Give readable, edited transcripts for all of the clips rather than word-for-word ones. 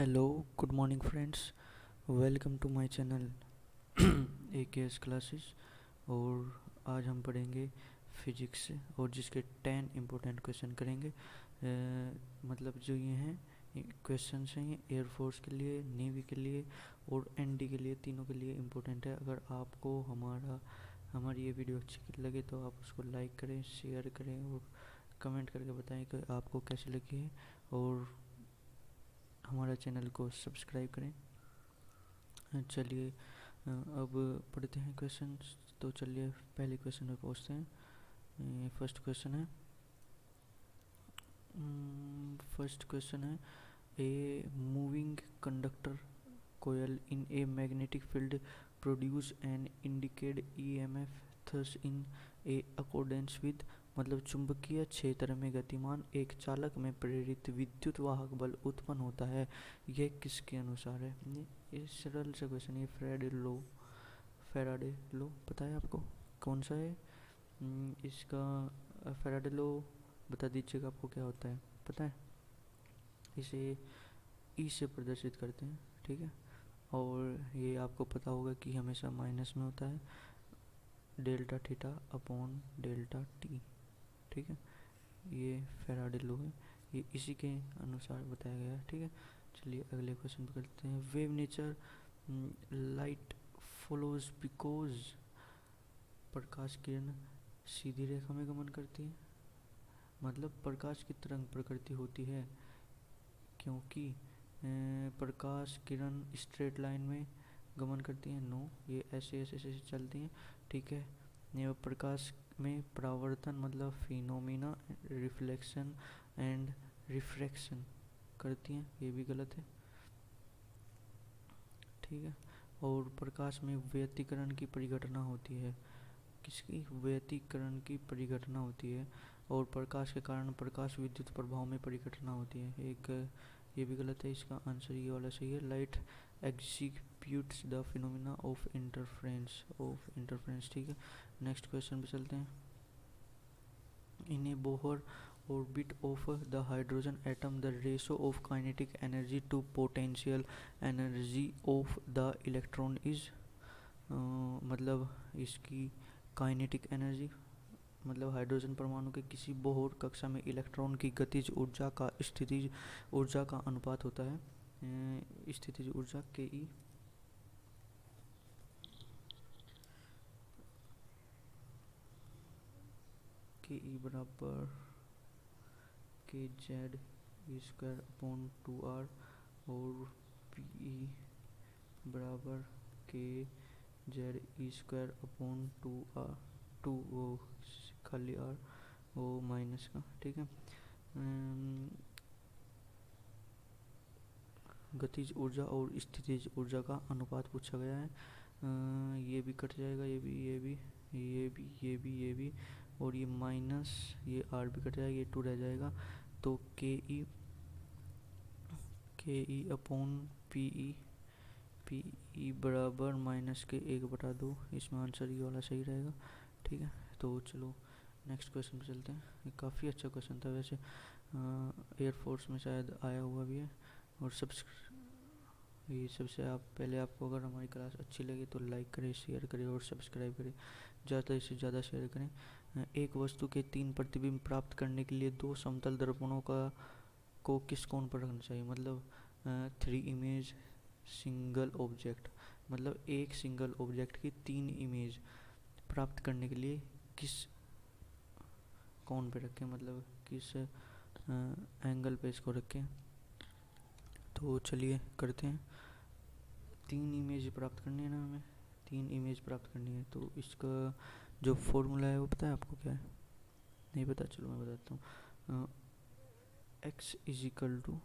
Hello, good morning friends. Welcome to my channel A K S classes. और आज हम पढ़ेंगे फिजिक्स और जिसके 10 इम्पोर्टेंट क्वेश्चन करेंगे। मतलब जो ये हैं क्वेश्चन हैं, ये एयरफोर्स के लिए, नेवी के लिए और एनडी के लिए, तीनों के लिए इम्पोर्टेंट है। अगर आपको हमारी ये वीडियो अच्छी लगे तो आप उसको लाइक करें, शेयर करें और कमेंट करके बताएं कि आपको कैसी लगी है। और हमारा चैनल को सब्सक्राइब करें। चलिए अब पढ़ते हैं क्वेश्चन। तो चलिए पहले क्वेश्चन पे पहुँचते हैं। फर्स्ट क्वेश्चन है a moving conductor coil in a magnetic field produce and indicate EMF thus in a accordance with। मतलब चुंबकीय क्षेत्र में गतिमान एक चालक में प्रेरित विद्युत वाहक बल उत्पन्न होता है। यह किसके अनुसार है? ये सरल सा क्वेश्चन है। फेराडे लो पता है आपको कौन सा है? इसका फेराडे लो बता दीजिएगा आपको क्या होता है, पता है? इसे ई से प्रदर्शित करते हैं, ठीक है। और ये आपको पता होगा कि हमेशा माइनस में होता है, delta theta upon delta T, ठीक है। ये फेराडे लॉ है, ये इसी के अनुसार बताया गया है, ठीक है। चलिए अगले क्वेश्चन पे करते हैं। Wave nature light follows because प्रकाश किरण सीधी रेखा में गमन करती है। मतलब प्रकाश की तरंग प्रकृति होती है क्योंकि प्रकाश किरण स्ट्रेट लाइन में गमन करती हैं। नो, ये ऐसे ऐसे ऐसे चलती हैं, ठीक है। ये प्रकाश में परावर्तन मतलब फिनोमिना, रिफ्लेक्शन एंड रिफ्रैक्शन करती हैं, ये भी गलत है, ठीक है। और प्रकाश में व्यतिकरण की परिघटना होती है। किसकी? व्यतिकरण की परिघटना होती है। और प्रकाश के कारण प्रकाश विद्युत प्रभाव में परिघटना होती है, एक ये भी गलत है। इसका आंसर ये वाला सही है। Light executes the phenomena of interference, ठीक है। नेक्स्ट क्वेश्चन पे चलते हैं। इन ए Bohr orbit of the hydrogen atom, the ratio of kinetic energy to potential energy of the electron is। मतलब इसकी काइनेटिक एनर्जी मतलब हाइड्रोजन परमाणु के किसी बोहर कक्षा में इलेक्ट्रॉन की गतिज ऊर्जा का स्थितिज ऊर्जा का अनुपात होता है। स्थितिज ऊर्जा के ई बराबर K Z E square upon 2r और पी ई बराबर K Z E square upon 2r, two वो खाली r वो माइनस का, ठीक है। गतिज ऊर्जा और स्थितिज ऊर्जा का अनुपात पूछा गया है। ये भी कट जाएगा, ये भी और ये माइनस ये आर भी कट जाएगा, ये टू रह जाएगा। तो के ई अपॉन पी ई बराबर माइनस के 1/2। इसमें आंसर ये वाला सही रहेगा, ठीक है। तो चलो नेक्स्ट क्वेश्चन पे चलते हैं। ये काफ़ी अच्छा क्वेश्चन था वैसे, एयरफोर्स में शायद आया हुआ भी है। और ये सबसे आप पहले आपको अगर हमारी क्लास अच्छी लगे तो लाइक करें, शेयर करें और सब्सक्राइब करें, ज़्यादा से ज़्यादा शेयर करें। एक वस्तु के 3 प्रतिबिंब प्राप्त करने के लिए 2 समतल दर्पणों को किस कोण पर रखना चाहिए? मतलब 3 इमेज सिंगल ऑब्जेक्ट, मतलब एक सिंगल ऑब्जेक्ट की 3 इमेज प्राप्त करने के लिए किस कोण पे रखें, मतलब किस एंगल पे इसको रखें। तो चलिए करते हैं। 3 इमेज प्राप्त करनी है ना, हमें 3 इमेज प्राप्त करनी है। तो इसका जो फॉर्मूला है वो पता है आपको क्या है? नहीं पता? चलो मैं बताता हूँ। X is equal to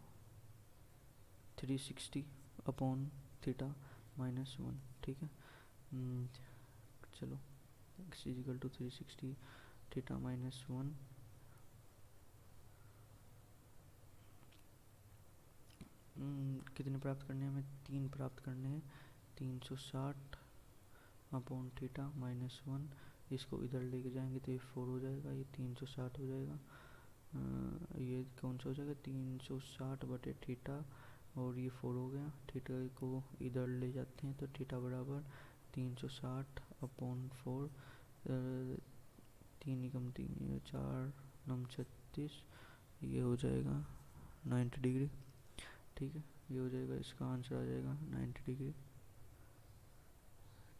360 upon theta -1, ठीक है। चलो X is equal to 360 theta -1। कितने प्राप्त करने हैं हमें? 3 प्राप्त करने हैं। 360 अपॉन थीटा -1, इसको इधर लेके जाएंगे तो ये 4 हो जाएगा, ये 360 हो जाएगा। ये कौन सा हो जाएगा? 360 बटे थीटा और ये 4 हो गया। थीटा को इधर ले जाते हैं तो थीटा बराबर 360/4, 3 एकम 3 4 9 36, ये हो जाएगा 90 डिग्री। ठीक है, ये हो जाएगा, इसका आंसर आ जाएगा 90 डिग्री।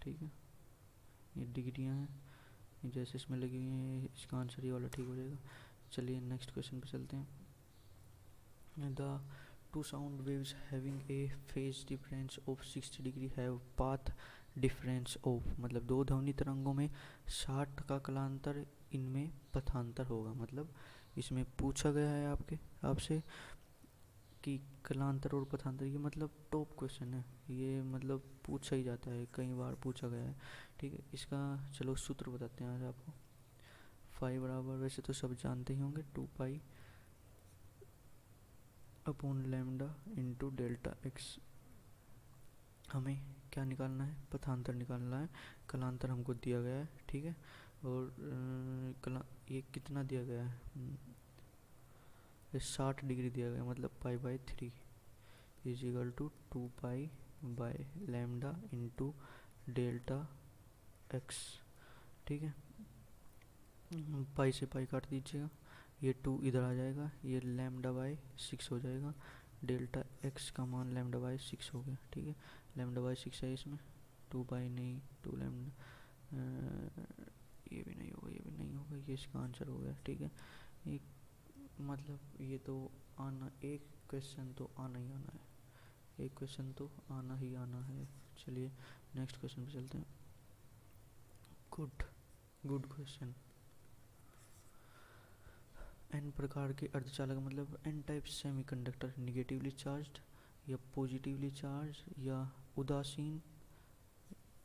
ठीक है, ये डिग्रियाँ हैं जैसे इसमें लगी हुई हैं, इसका आंसर ये वाला ठीक हो जाएगा। चलिए नेक्स्ट क्वेश्चन पे चलते हैं। The two sound waves having A phase difference of 60 degree have path difference of, मतलब दो ध्वनि तरंगों में 60 का कलांतर, इनमें पथांतर होगा। मतलब इसमें पूछा गया है आपसे कि कलांतर और पथांतर, ये मतलब टॉप क्वेश्चन है, ये मतलब पूछा ही जाता है, कई बार पूछा गया है। ठीक है, इसका चलो सूत्र बताते हैं आज आपको। फाई बराबर, वैसे तो सब जानते ही होंगे, 2 pi upon lambda into delta x. हमें क्या निकालना है? पथांतर निकालना है। कलांतर हमको दिया गया है, ठीक है, और ये कितना दिया गया है? 60 डिग्री दिया गया, मतलब पाई/3 is equal to 2 pi by lambda into delta x. ठीक है, पाई से पाई काट दीजिएगा, ये 2 इधर आ जाएगा, ये λ/6 हो जाएगा। डेल्टा एक्स का मान λ/6 हो गया। ठीक है, λ/6 है इसमें, 2 पाई नहीं, 2 लैम्डा, ये भी नहीं होगा, ये भी नहीं होगा, ये इसका आंसर हो गया। ठीक है, एक मतलब ये तो आना, एक क्वेश्चन तो आना ही आना है, एक क्वेश्चन तो आना ही आना है। चलिए नेक्स्ट क्वेश्चन पे चलते हैं। Good good question. एन प्रकार के अर्धचालक, मतलब N type semiconductor negatively charged या पॉजिटिवली चार्ज या उदासीन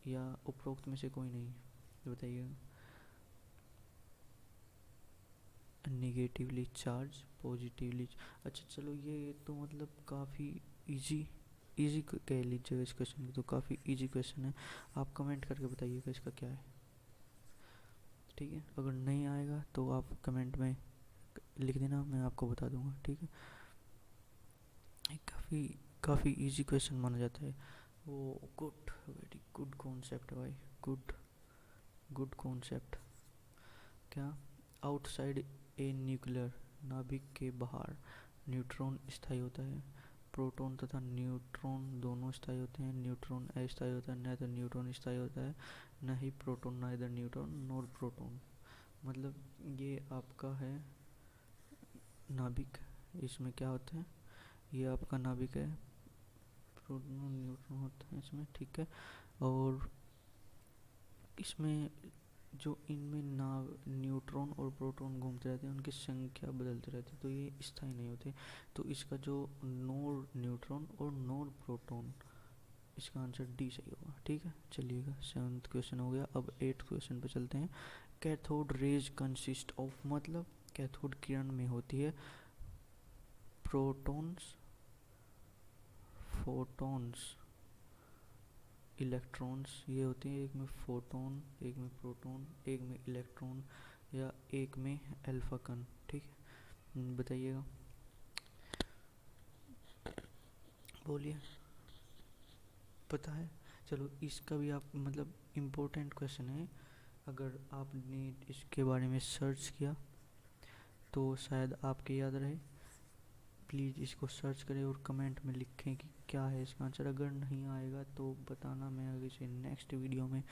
या उपरोक्त में से कोई नहीं, ये बताइएगा। निगेटिवली चार्ज, पॉजिटिवली, अच्छा चलो ये तो मतलब काफ़ी इजी कह लीजिएगा इस क्वेश्चन की, तो काफ़ी इजी क्वेश्चन है। आप कमेंट करके बताइएगा इसका क्या है। ठीक है, अगर नहीं आएगा तो आप कमेंट में लिख देना, मैं आपको बता दूंगा। ठीक है, काफ़ी इजी क्वेश्चन माना जाता है वो। गुड, वेरी गुड कॉन्सेप्ट भाई, गुड कॉन्सेप्ट। क्या? आउटसाइड ए न्यूक्लियर, नाभिक के बाहर न्यूट्रॉन स्थायी होता है। प्रोटॉन तथा न्यूट्रॉन दोनों स्थायी होते हैं। न्यूट्रॉन अस्थायी होता है, न तो न्यूट्रॉन स्थायी होता है, न ही प्रोटॉन, ना इधर न्यूट्रॉन नॉर प्रोटॉन। मतलब ये आपका है नाभिक, इसमें क्या होता है, ये आपका नाभिक है, प्रोटॉन न्यूट्रॉन होता है इसमें। ठीक है, और इसमें जो इनमें न्यूट्रॉन और प्रोटॉन घूमते रहते हैं, उनकी संख्या बदलती रहती है, तो ये स्थायी नहीं होते। तो इसका जो नोर न्यूट्रॉन और नोर प्रोटॉन, इसका आंसर डी सही होगा। ठीक है, चलिएगा 7th क्वेश्चन हो गया। अब 8th क्वेश्चन पे चलते हैं। कैथोड रेज कंसिस्ट ऑफ, मतलब कैथोड किरण में होती है प्रोटॉन्स, फोटॉन्स, इलेक्ट्रॉन्स, ये होते हैं, एक में फोटोन, एक में प्रोटॉन, एक में इलेक्ट्रॉन, या एक में अल्फा कण। ठीक है, बताइएगा, बोलिए, पता है? चलो इसका भी आप, मतलब इम्पोर्टेंट क्वेश्चन है, अगर आपने इसके बारे में सर्च किया तो शायद आपके याद रहे। प्लीज़ इसको सर्च करें और कमेंट में लिखें कि क्या है इसका आंसर। अगर नहीं आएगा तो बताना, मैं अभी से नेक्स्ट वीडियो में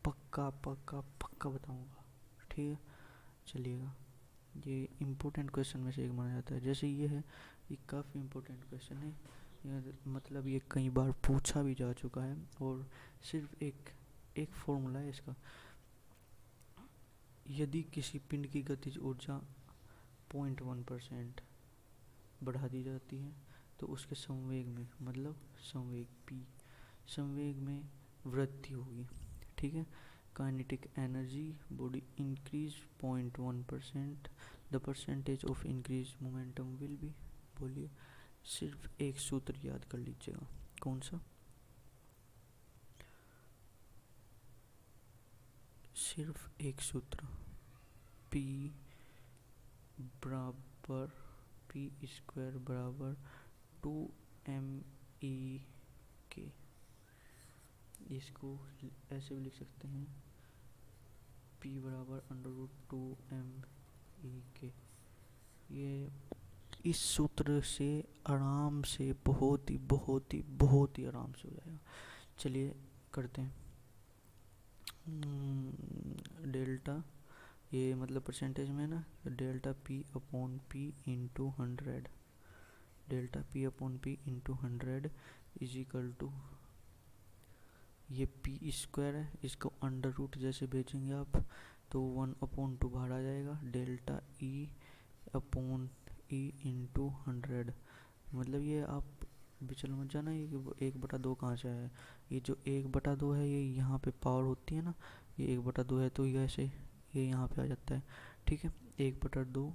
पक्का पक्का पक्का बताऊंगा। ठीक है, चलिएगा, ये इम्पोर्टेंट क्वेश्चन में से एक माना जाता है। जैसे ये है, ये काफ़ी इम्पोर्टेंट क्वेश्चन है, मतलब ये कई बार पूछा भी जा चुका है, और सिर्फ एक फॉर्मूला है इसका। यदि किसी पिंड की गतिज ऊर्जा 0.1% बढ़ा दी जाती है तो उसके संवेग में, मतलब संवेग p, संवेग में वृद्धि होगी। ठीक है, kinetic energy body increase 0.1%, the percentage of increase momentum will be. बोलिए, सिर्फ एक सूत्र याद कर लीजिएगा। कौन सा? सिर्फ एक सूत्र, p बराबर p² बराबर 2 MEK, इसको ऐसे भी लिख सकते हैं P बराबर √2MEK। ये इस सूत्र से आराम से बहुत ही बहुत ही बहुत ही आराम से हो जाएगा। चलिए करते हैं। डेल्टा, ये मतलब परसेंटेज में ना, delta P/P into 100, delta P/P into 100 is equal to, ये P² है, इसको अंडर रूट जैसे भेजेंगे आप तो 1/2 बाहर आ जाएगा, डेल्टा E/E इंटू 100। मतलब ये आप विचल मत जाना, ये 1/2 कहाँ से आया है। ये जो 1/2 है ये यहाँ पे पावर होती है ना, ये 1/2 है तो ये ऐसे ये यहाँ पे आ जाता है। ठीक है, 1/2।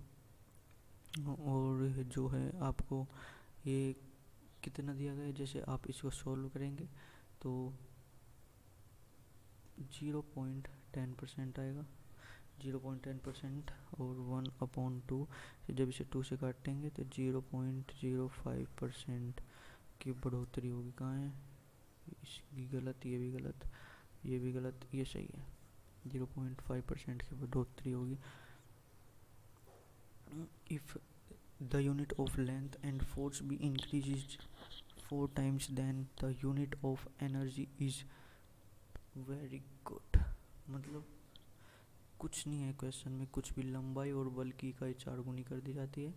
और जो है आपको ये कितना दिया गया है, जैसे आप इसको सॉल्व करेंगे तो 0.10% आएगा, 0.10%। और 1/2 जब इसे 2 से काटेंगे तो 0.05% की बढ़ोतरी होगी। कहाँ है, इसकी गलत, ये भी गलत, ये भी गलत, ये सही है, 0.5% की बढ़ोतरी होगी। If the unit of length and force be increases 4 times then the unit of energy is very good। मतलब कुछ नहीं है क्वेश्चन में, कुछ भी, लंबाई और बल की इकाई 4 गुनी कर दी जाती है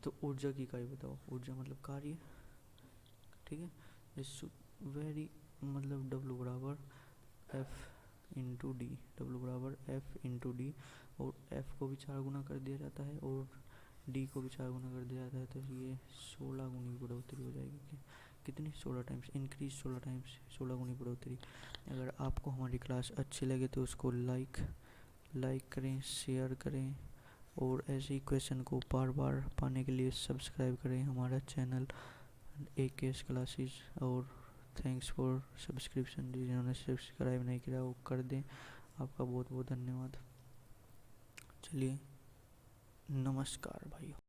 तो ऊर्जा की इकाई बताओ, ऊर्जा मतलब कार्य। ठीक है, इस वेरी मतलब W बराबर F इंटू डी, W बराबर F इंटू डी। और F को भी 4 गुना कर दिया जाता है और D को भी 4 गुना कर दिया जाता है, तो ये 16 गुनी बढ़ोतरी हो जाएगी। कितनी, 16 टाइम्स इंक्रीज, 16 टाइम्स 16 गुनी बढ़ोतरी। अगर आपको हमारी क्लास अच्छी लगे तो उसको लाइक करें, शेयर करें, और ऐसे ही क्वेश्चन को बार बार पाने के लिए सब्सक्राइब करें हमारा चैनल AKS क्लासेस। और थैंक्स फॉर सब्सक्रिप्शन, जिन्होंने सब्सक्राइब नहीं किया वो कर दें, आपका बहुत बहुत धन्यवाद। चलिए, नमस्कार भाइयों।